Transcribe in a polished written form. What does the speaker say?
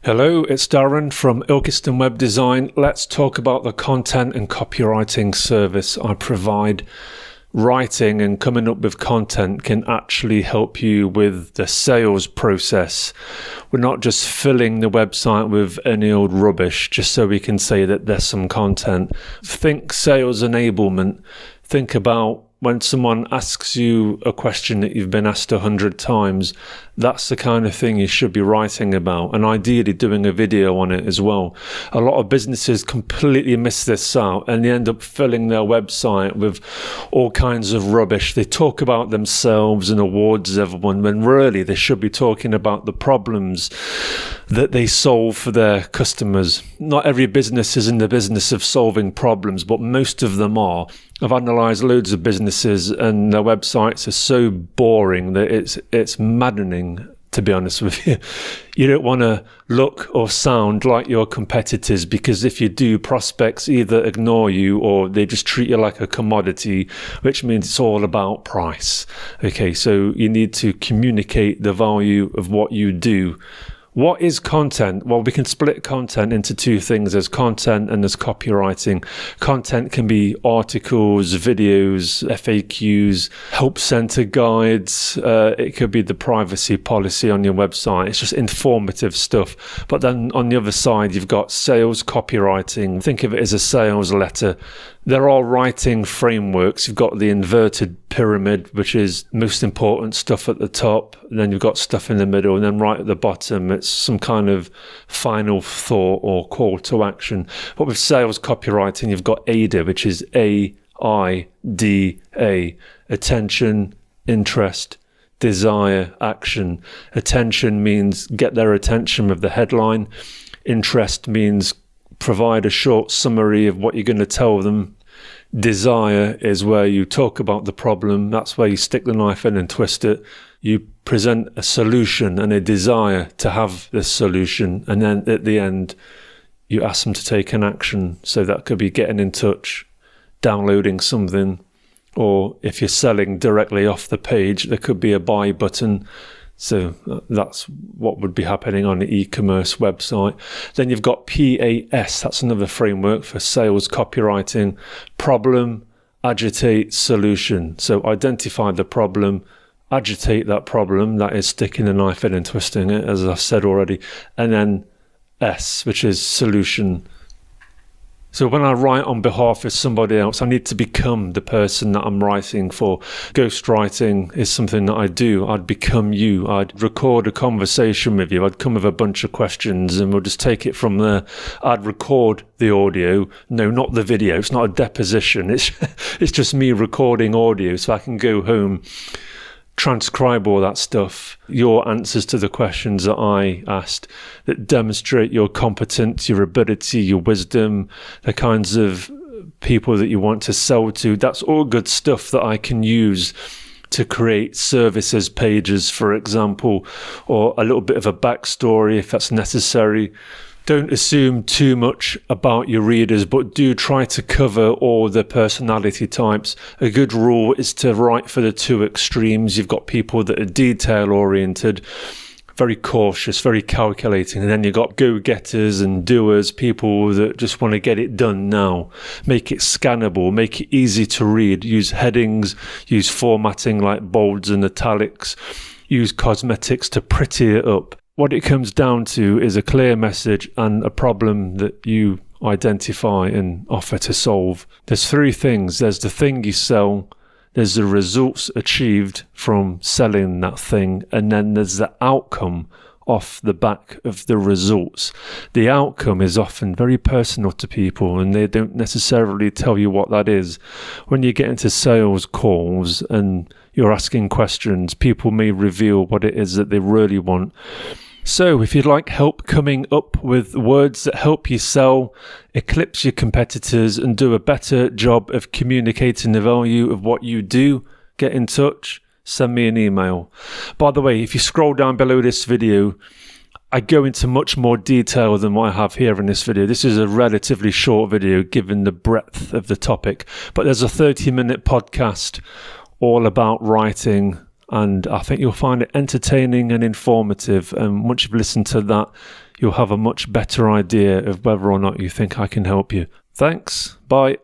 Hello, it's Darren from Ilkeston Web Design. Let's talk about the content and copywriting service I provide. Writing and coming up with content can actually help you with the sales process. We're not just filling the website with any old rubbish just so we can say that there's some content. Think sales enablement. Think about when someone asks you a question that you've been asked 100 times, that's the kind of thing you should be writing about, and ideally doing a video on it as well. A lot of businesses completely miss this out and they end up filling their website with all kinds of rubbish. They talk about themselves and awards everyone, when really they should be talking about the problems that they solve for their customers. Not every business is in the business of solving problems, but most of them are. I've analysed loads of businesses and their websites are so boring that it's maddening, to be honest with you. You don't want to look or sound like your competitors, because if you do, prospects either ignore you or they just treat you like a commodity, which means it's all about price. Okay, so you need to communicate the value of what you do. What is content? Well, we can split content into two things. There's content and there's copywriting. Content can be articles, videos, FAQs, help center guides. It could be the privacy policy on your website. It's just informative stuff. But then on the other side, you've got sales copywriting. Think of it as a sales letter. There are writing frameworks. You've got the inverted pyramid, which is most important stuff at the top. And then you've got stuff in the middle. And then right at the bottom, it's some kind of final thought or call to action. But with sales copywriting, you've got AIDA, which is AIDA. Attention, interest, desire, action. Attention means get their attention with the headline. Interest means provide a short summary of what you're going to tell them. Desire is where you talk about the problem. That's where you stick the knife in and twist it. You present a solution and a desire to have this solution. And then at the end, you ask them to take an action. So that could be getting in touch, downloading something, or if you're selling directly off the page, there could be a buy button. So that's what would be happening on the e-commerce website. Then you've got PAS. That's another framework for sales copywriting. Problem, agitate, solution. So identify the problem, agitate that problem. That is sticking the knife in and twisting it, as I've said already. And then S, which is solution. So when I write on behalf of somebody else, I need to become the person that I'm writing for. Ghostwriting is something that I do. I'd become you. I'd record a conversation with you. I'd come with a bunch of questions and we'll just take it from there. I'd record the audio. No, not the video. It's not a deposition. It's just me recording audio so I can go home, transcribe all that stuff, your answers to the questions that I asked that demonstrate your competence, your ability, your wisdom, the kinds of people that you want to sell to. That's all good stuff that I can use to create services pages, for example, or a little bit of a backstory if that's necessary. Don't assume too much about your readers, but do try to cover all the personality types. A good rule is to write for the two extremes. You've got people that are detail-oriented, very cautious, very calculating, and then you've got go-getters and doers, people that just want to get it done now. Make it scannable, make it easy to read, use headings, use formatting like bolds and italics, use cosmetics to pretty it up. What it comes down to is a clear message and a problem that you identify and offer to solve. There's three things. There's the thing you sell, there's the results achieved from selling that thing, and then there's the outcome off the back of the results. The outcome is often very personal to people and they don't necessarily tell you what that is. When you get into sales calls and you're asking questions, people may reveal what it is that they really want. So if you'd like help coming up with words that help you sell, eclipse your competitors and do a better job of communicating the value of what you do, get in touch, send me an email. By the way, if you scroll down below this video, I go into much more detail than what I have here in this video. This is a relatively short video given the breadth of the topic, but there's a 30-minute podcast all about writing, and I think you'll find it entertaining and informative. And once you've listened to that, you'll have a much better idea of whether or not you think I can help you. Thanks. Bye.